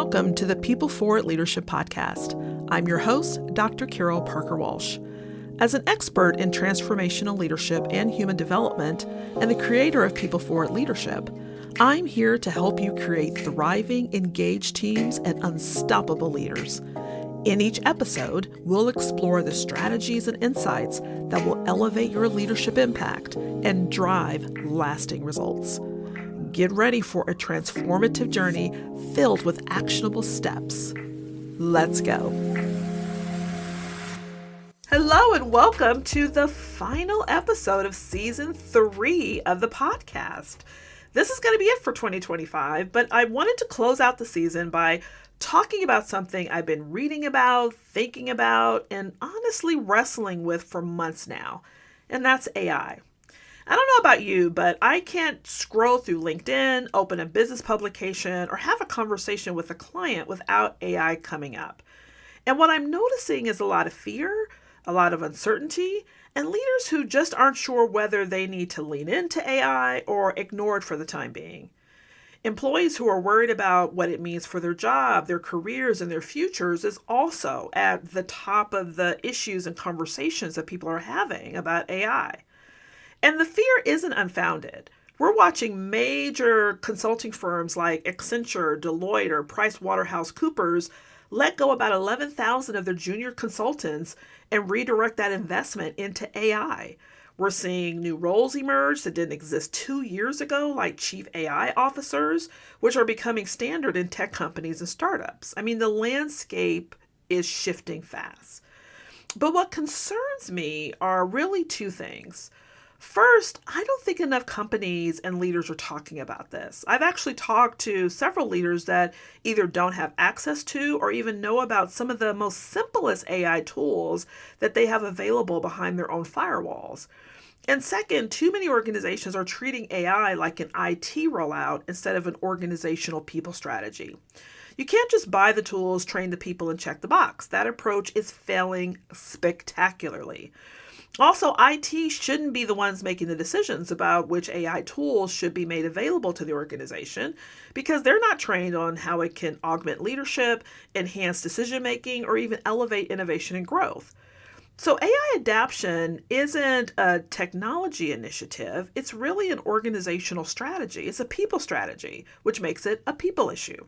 welcome to the People for It Leadership Podcast. I'm your host, Dr. Carol Parker Walsh. As an expert in transformational leadership and human development, and the creator of People for It Leadership, I'm here to help you create thriving, engaged teams and unstoppable leaders. In each episode, we'll explore the strategies and insights that will elevate your leadership impact and drive lasting results. Get ready for a transformative journey filled with actionable steps. Let's go. Hello and welcome to the final episode of Season 3 of the podcast. This is going to be it for 2025, but I wanted to close out the season by talking about something I've been reading about, thinking about, and honestly wrestling with for months now, and that's AI. I don't know about you, but I can't scroll through LinkedIn, open a business publication, or have a conversation with a client without AI coming up. And what I'm noticing is a lot of fear, a lot of uncertainty, and leaders who just aren't sure whether they need to lean into AI or ignore it for the time being. Employees who are worried about what it means for their job, their careers, and their futures is also at the top of the issues and conversations that people are having about AI. And the fear isn't unfounded. We're watching major consulting firms like Accenture, Deloitte, or PricewaterhouseCoopers let go about 11,000 of their junior consultants and redirect that investment into AI. We're seeing new roles emerge that didn't exist 2 years ago, like chief AI officers, which are becoming standard in tech companies and startups. I mean, the landscape is shifting fast. But what concerns me are really two things. First, I don't think enough companies and leaders are talking about this. I've actually talked to several leaders that either don't have access to or even know about some of the most simplest AI tools that they have available behind their own firewalls. And second, too many organizations are treating AI like an IT rollout instead of an organizational people strategy. You can't just buy the tools, train the people, and check the box. That approach is failing spectacularly. Also, IT shouldn't be the ones making the decisions about which AI tools should be made available to the organization because they're not trained on how it can augment leadership, enhance decision-making, or even elevate innovation and growth. So AI adoption isn't a technology initiative. It's really an organizational strategy. It's a people strategy, which makes it a people issue.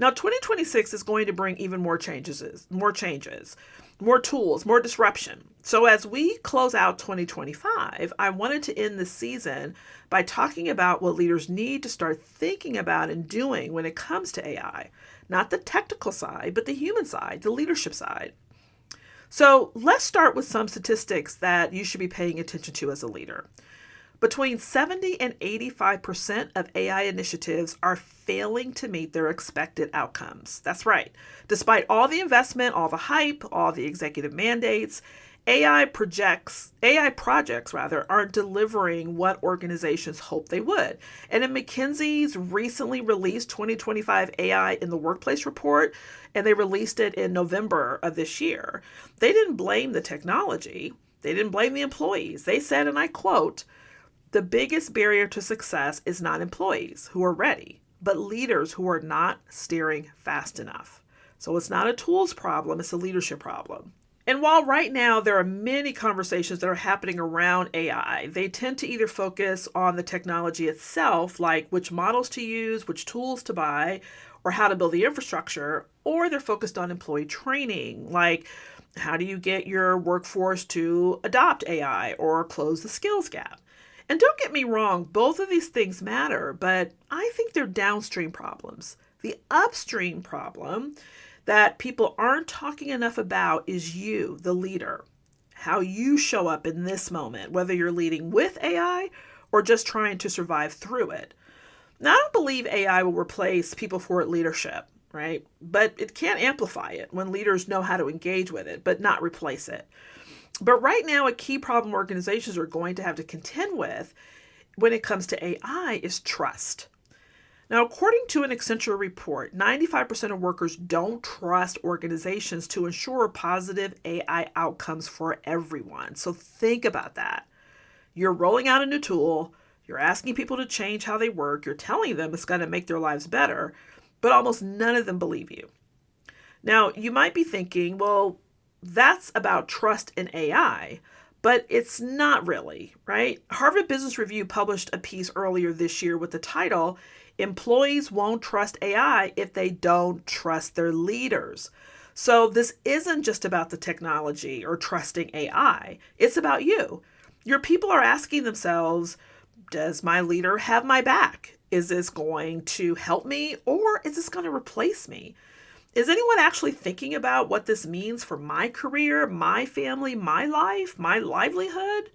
Now, 2026 is going to bring even more changes, more tools, more disruption. So as we close out 2025, I wanted to end this season by talking about what leaders need to start thinking about and doing when it comes to AI. Not the technical side, but the human side, the leadership side. So let's start with some statistics that you should be paying attention to as a leader. Between 70 and 85% of AI initiatives are failing to meet their expected outcomes. That's right. Despite all the investment, all the hype, all the executive mandates, AI projects aren't delivering what organizations hope they would. And in McKinsey's recently released 2025 AI in the Workplace report, and they released it in November of this year, they didn't blame the technology. They didn't blame the employees. They said, and I quote, "The biggest barrier to success is not employees who are ready, but leaders who are not steering fast enough." So it's not a tools problem, it's a leadership problem. And while right now there are many conversations that are happening around AI, they tend to either focus on the technology itself, like which models to use, which tools to buy, or how to build the infrastructure, or they're focused on employee training, like how do you get your workforce to adopt AI or close the skills gap. And don't get me wrong, both of these things matter, but I think they're downstream problems. The upstream problem that people aren't talking enough about is you, the leader, how you show up in this moment, whether you're leading with AI or just trying to survive through it. Now, I don't believe AI will replace people for it leadership, right? But it can amplify it when leaders know how to engage with it, but not replace it. But right now, a key problem organizations are going to have to contend with when it comes to AI is trust. Now, according to an Accenture report, 95% of workers don't trust organizations to ensure positive AI outcomes for everyone. So think about that. You're rolling out a new tool, you're asking people to change how they work, you're telling them it's going to make their lives better, but almost none of them believe you. Now, you might be thinking, well, that's about trust in AI, but it's not really, right? Harvard Business Review published a piece earlier this year with the title, Employees Won't Trust AI If They Don't Trust Their Leaders. So this isn't just about the technology or trusting AI. It's about you. Your people are asking themselves, does my leader have my back? Is this going to help me or is this going to replace me? Is anyone actually thinking about what this means for my career, my family, my life, my livelihood?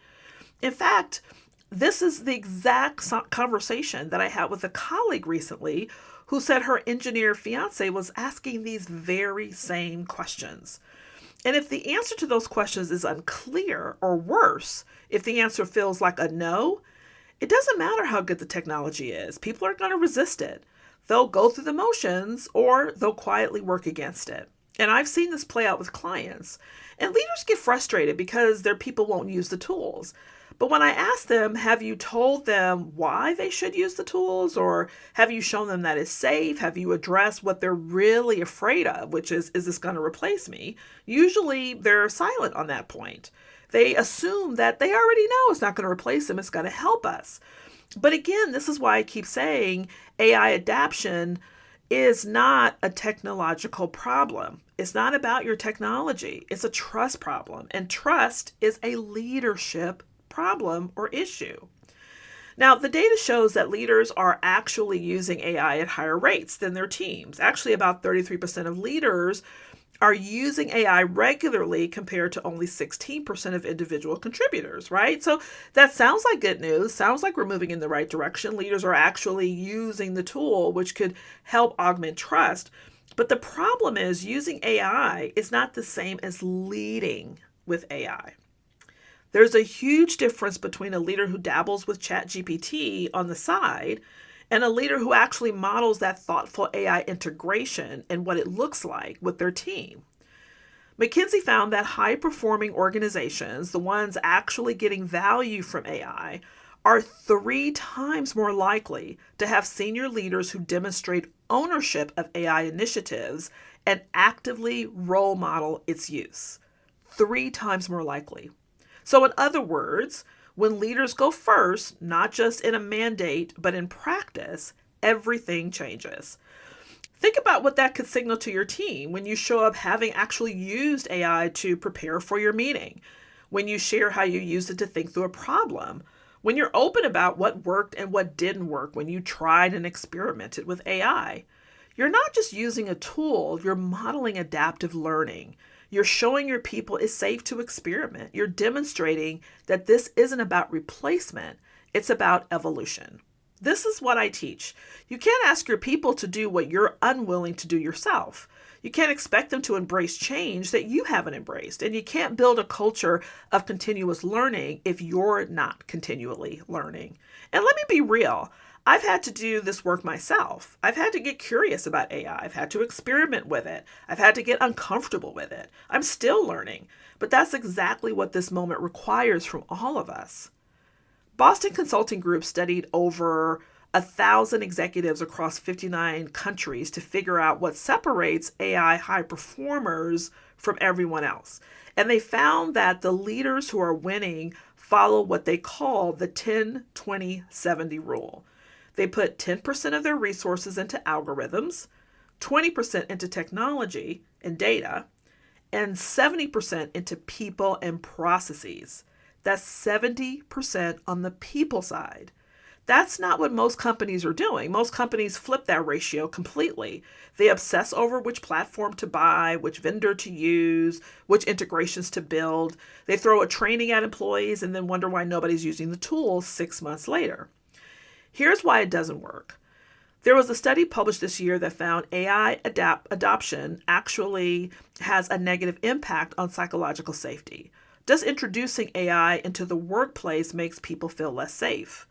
In fact, this is the exact conversation that I had with a colleague recently who said her engineer fiance was asking these very same questions. And if the answer to those questions is unclear, or worse, if the answer feels like a no, it doesn't matter how good the technology is. People are going to resist it. They'll go through the motions or they'll quietly work against it. And I've seen this play out with clients. And leaders get frustrated because their people won't use the tools. But when I ask them, have you told them why they should use the tools? Or have you shown them that it's safe? Have you addressed what they're really afraid of, which is this going to replace me? Usually they're silent on that point. They assume that they already know it's not going to replace them, it's going to help us. But again, this is why I keep saying AI adoption is not a technological problem. It's not about your technology. It's a trust problem. And trust is a leadership problem or issue. Now, the data shows that leaders are actually using AI at higher rates than their teams. Actually, about 33% of leaders are using AI regularly compared to only 16% of individual contributors, right? So that sounds like good news, sounds like we're moving in the right direction. Leaders are actually using the tool, which could help augment trust. But the problem is using AI is not the same as leading with AI. There's a huge difference between a leader who dabbles with ChatGPT on the side and a leader who actually models that thoughtful AI integration and what it looks like with their team. McKinsey found that high-performing organizations, the ones actually getting value from AI, are 3 times more likely to have senior leaders who demonstrate ownership of AI initiatives and actively role model its use. 3 times more likely. So in other words, when leaders go first, not just in a mandate, but in practice, everything changes. Think about what that could signal to your team when you show up having actually used AI to prepare for your meeting, when you share how you used it to think through a problem, when you're open about what worked and what didn't work when you tried and experimented with AI. You're not just using a tool, you're modeling adaptive learning. You're showing your people it's safe to experiment. You're demonstrating that this isn't about replacement, it's about evolution. This is what I teach. You can't ask your people to do what you're unwilling to do yourself. You can't expect them to embrace change that you haven't embraced. And you can't build a culture of continuous learning if you're not continually learning. And let me be real. I've had to do this work myself. I've had to get curious about AI. I've had to experiment with it. I've had to get uncomfortable with it. I'm still learning, but that's exactly what this moment requires from all of us. Boston Consulting Group studied over 1,000 executives across 59 countries to figure out what separates AI high performers from everyone else. And they found that the leaders who are winning follow what they call the 10-20-70 rule. They put 10% of their resources into algorithms, 20% into technology and data, and 70% into people and processes. That's 70% on the people side. That's not what most companies are doing. Most companies flip that ratio completely. They obsess over which platform to buy, which vendor to use, which integrations to build. They throw a training at employees and then wonder why nobody's using the tools 6 months later. Here's why it doesn't work. There was a study published this year that found AI adoption actually has a negative impact on psychological safety. Just introducing AI into the workplace makes people feel less safe.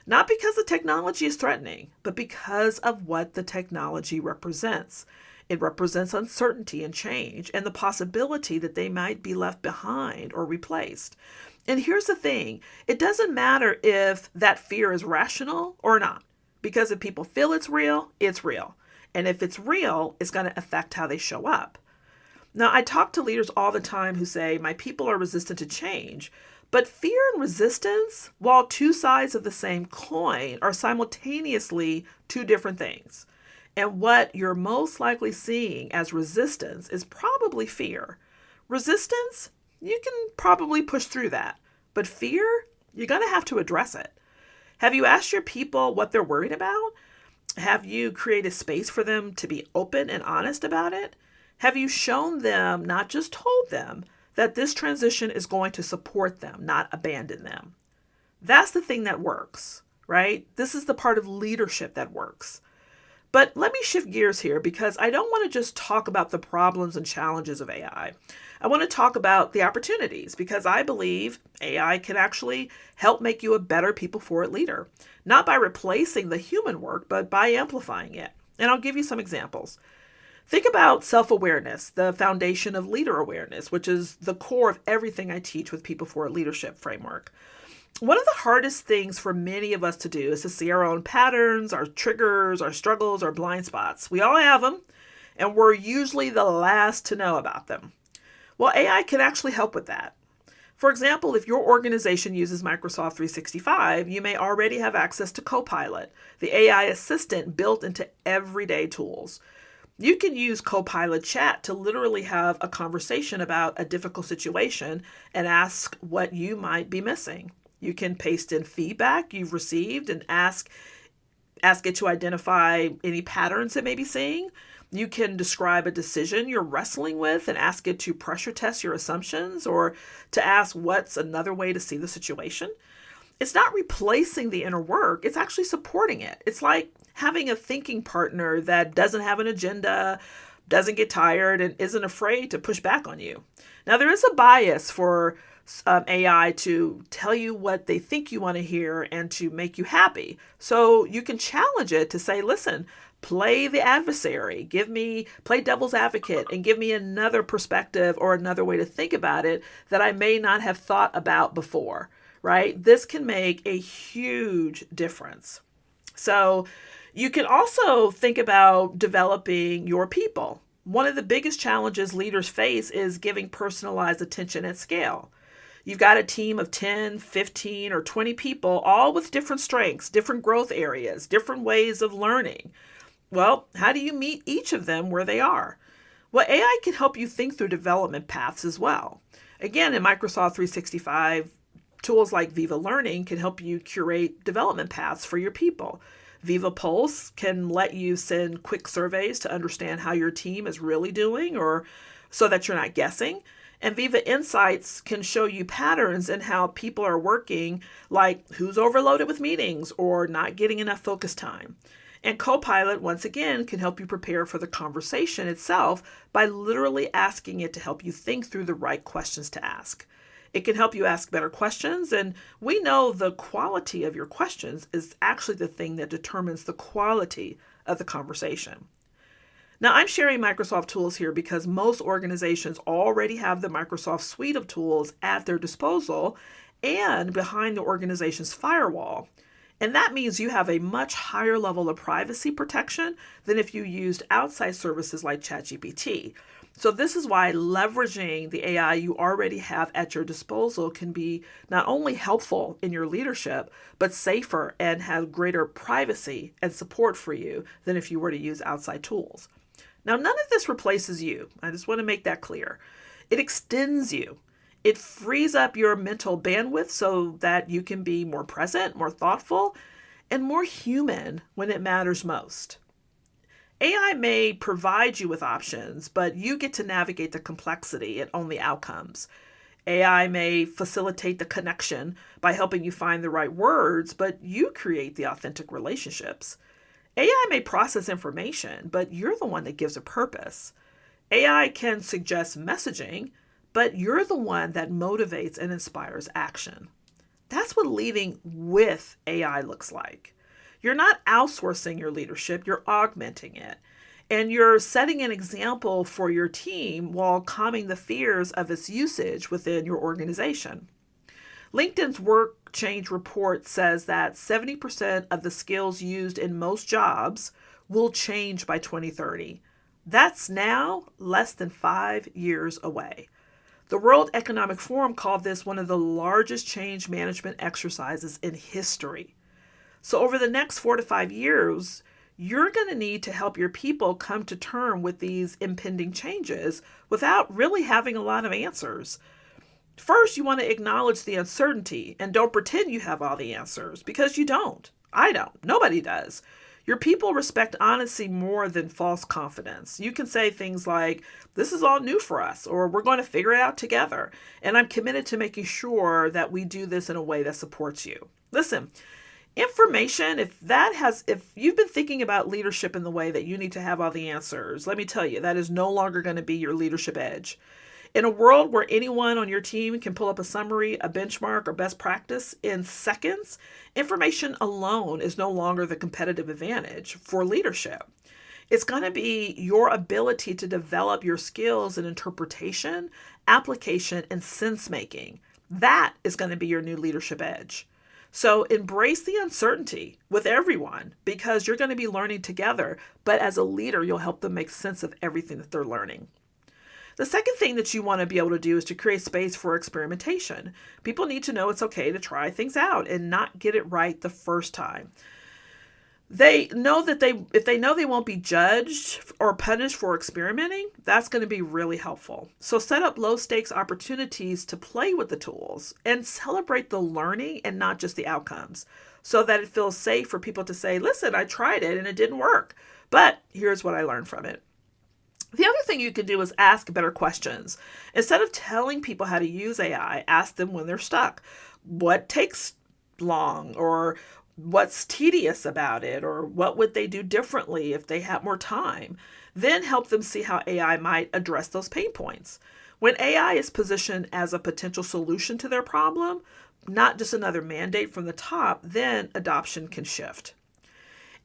Not because the technology is threatening, but because of what the technology represents. It represents uncertainty and change and the possibility that they might be left behind or replaced. And here's the thing, it doesn't matter if that fear is rational or not, because if people feel it's real, it's real. And if it's real, it's going to affect how they show up. Now, I talk to leaders all the time who say, my people are resistant to change. But fear and resistance, while two sides of the same coin, are simultaneously two different things. And what you're most likely seeing as resistance is probably fear. Resistance, you can probably push through that. But fear, you're going to have to address it. Have you asked your people what they're worried about? Have you created space for them to be open and honest about it? Have you shown them, not just told them, that this transition is going to support them, not abandon them? That's the thing that works, right? This is the part of leadership that works. But let me shift gears here because I don't want to just talk about the problems and challenges of AI. I want to talk about the opportunities because I believe AI can actually help make you a better people forward leader, not by replacing the human work, but by amplifying it. And I'll give you some examples. Think about self-awareness, the foundation of leader awareness, which is the core of everything I teach with People Forward Leadership Framework. One of the hardest things for many of us to do is to see our own patterns, our triggers, our struggles, our blind spots. We all have them, and we're usually the last to know about them. Well, AI can actually help with that. For example, if your organization uses Microsoft 365, you may already have access to Copilot, the AI assistant built into everyday tools. You can use Copilot Chat to literally have a conversation about a difficult situation and ask what you might be missing. You can paste in feedback you've received and ask it to identify any patterns it may be seeing. You can describe a decision you're wrestling with and ask it to pressure test your assumptions or to ask what's another way to see the situation. It's not replacing the inner work, it's actually supporting it. It's like having a thinking partner that doesn't have an agenda, doesn't get tired, and isn't afraid to push back on you. Now, there is a bias for AI to tell you what they think you want to hear and to make you happy. So you can challenge it to say, listen, play the adversary, play devil's advocate, and give me another perspective or another way to think about it that I may not have thought about before, right? This can make a huge difference. So you can also think about developing your people. One of the biggest challenges leaders face is giving personalized attention at scale. You've got a team of 10, 15, or 20 people, all with different strengths, different growth areas, different ways of learning. Well, how do you meet each of them where they are? Well, AI can help you think through development paths as well. Again, in Microsoft 365, tools like Viva Learning can help you curate development paths for your people. Viva Pulse can let you send quick surveys to understand how your team is really doing or so that you're not guessing. And Viva Insights can show you patterns in how people are working, like who's overloaded with meetings or not getting enough focus time. And Copilot, once again, can help you prepare for the conversation itself by literally asking it to help you think through the right questions to ask. It can help you ask better questions, and we know the quality of your questions is actually the thing that determines the quality of the conversation. Now, I'm sharing Microsoft tools here because most organizations already have the Microsoft suite of tools at their disposal and behind the organization's firewall. And that means you have a much higher level of privacy protection than if you used outside services like ChatGPT. So this is why leveraging the AI you already have at your disposal can be not only helpful in your leadership, but safer and have greater privacy and support for you than if you were to use outside tools. Now, none of this replaces you. I just want to make that clear. It extends you. It frees up your mental bandwidth so that you can be more present, more thoughtful, and more human when it matters most. AI may provide you with options, but you get to navigate the complexity and own the outcomes. AI may facilitate the connection by helping you find the right words, but you create the authentic relationships. AI may process information, but you're the one that gives a purpose. AI can suggest messaging, but you're the one that motivates and inspires action. That's what leading with AI looks like. You're not outsourcing your leadership, you're augmenting it. And you're setting an example for your team while calming the fears of its usage within your organization. LinkedIn's Work Change Report says that 70% of the skills used in most jobs will change by 2030. That's now less than 5 years away. The World Economic Forum called this one of the largest change management exercises in history. So over the next 4 to 5 years, you're going to need to help your people come to terms with these impending changes without really having a lot of answers. First, you want to acknowledge the uncertainty and don't pretend you have all the answers, because you don't. I don't. Nobody does. Your people respect honesty more than false confidence. You can say things like, this is all new for us, or we're going to figure it out together, and I'm committed to making sure that we do this in a way that supports you. Listen, information, if you've been thinking about leadership in the way that you need to have all the answers, let me tell you, that is no longer going to be your leadership edge. In a world where anyone on your team can pull up a summary, a benchmark, or best practice in seconds, information alone is no longer the competitive advantage for leadership. It's going to be your ability to develop your skills in interpretation, application, and sense making. That is going to be your new leadership edge. So embrace the uncertainty with everyone, because you're going to be learning together, but as a leader, you'll help them make sense of everything that they're learning. The second thing that you want to be able to do is to create space for experimentation. People need to know it's okay to try things out and not get it right the first time. They know that if they know they won't be judged or punished for experimenting, that's going to be really helpful. So set up low stakes opportunities to play with the tools and celebrate the learning and not just the outcomes, so that it feels safe for people to say, listen, I tried it and it didn't work, but here's what I learned from it. The other thing you can do is ask better questions. Instead of telling people how to use AI, ask them when they're stuck. What takes long, or what's tedious about it, or what would they do differently if they had more time? Then help them see how AI might address those pain points. When AI is positioned as a potential solution to their problem, not just another mandate from the top, then adoption can shift.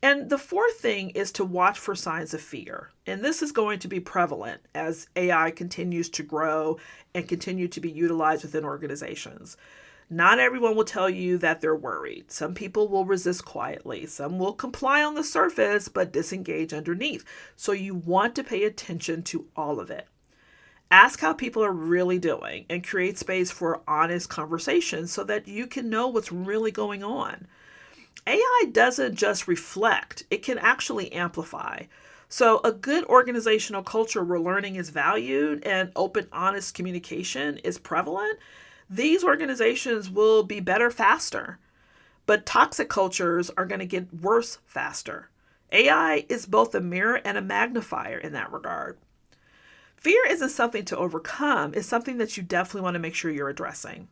And the fourth thing is to watch for signs of fear. And this is going to be prevalent as AI continues to grow and continue to be utilized within organizations. Not everyone will tell you that they're worried. Some people will resist quietly. Some will comply on the surface, but disengage underneath. So you want to pay attention to all of it. Ask how people are really doing and create space for honest conversation so that you can know what's really going on. AI doesn't just reflect, it can actually amplify. So a good organizational culture where learning is valued and open, honest communication is prevalent, these organizations will be better faster. But toxic cultures are going to get worse faster. AI is both a mirror and a magnifier in that regard. Fear isn't something to overcome, it's something that you definitely want to make sure you're addressing.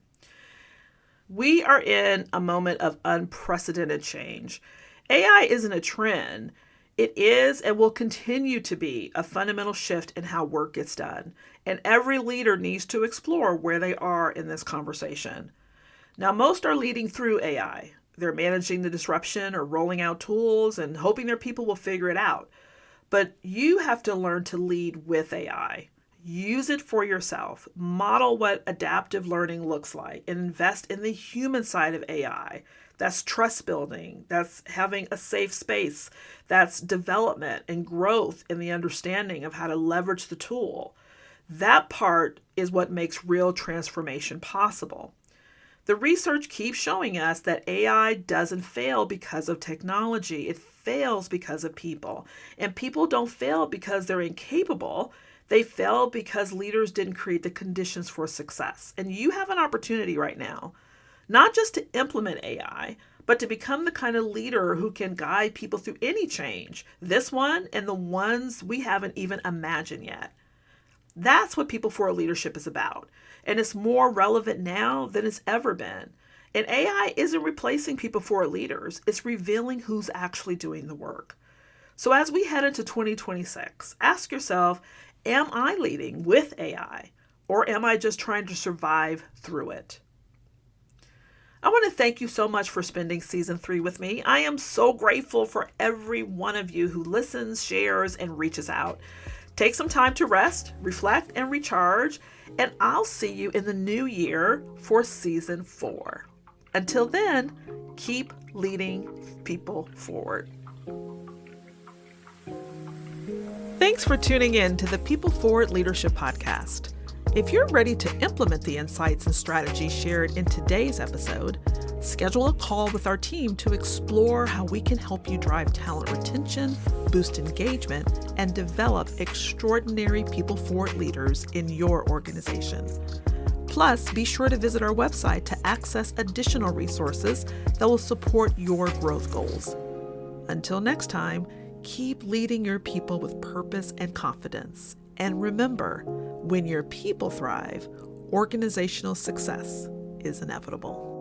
We are in a moment of unprecedented change. AI isn't a trend. It is and will continue to be a fundamental shift in how work gets done. And every leader needs to explore where they are in this conversation. Now, most are leading through AI. They're managing the disruption or rolling out tools and hoping their people will figure it out. But you have to learn to lead with AI. Use it for yourself. Model what adaptive learning looks like and invest in the human side of AI. That's trust building. That's having a safe space. That's development and growth in the understanding of how to leverage the tool. That part is what makes real transformation possible. The research keeps showing us that AI doesn't fail because of technology. It fails because of people. And people don't fail because they're incapable. They fail because leaders didn't create the conditions for success. And you have an opportunity right now, not just to implement AI, but to become the kind of leader who can guide people through any change, this one and the ones we haven't even imagined yet. That's what People for Leadership is about. And it's more relevant now than it's ever been. And AI isn't replacing people for leaders. It's revealing who's actually doing the work. So as we head into 2026, ask yourself, am I leading with AI, or am I just trying to survive through it? I want to thank you so much for spending season 3 with me. I am so grateful for every one of you who listens, shares, and reaches out. Take some time to rest, reflect, and recharge, and I'll see you in the new year for season 4. Until then, keep leading people forward. Thanks for tuning in to the People Forward Leadership Podcast. If you're ready to implement the insights and strategies shared in today's episode, schedule a call with our team to explore how we can help you drive talent retention, boost engagement, and develop extraordinary people forward leaders in your organization. Plus, be sure to visit our website to access additional resources that will support your growth goals. Until next time, keep leading your people with purpose and confidence. And remember, when your people thrive, organizational success is inevitable.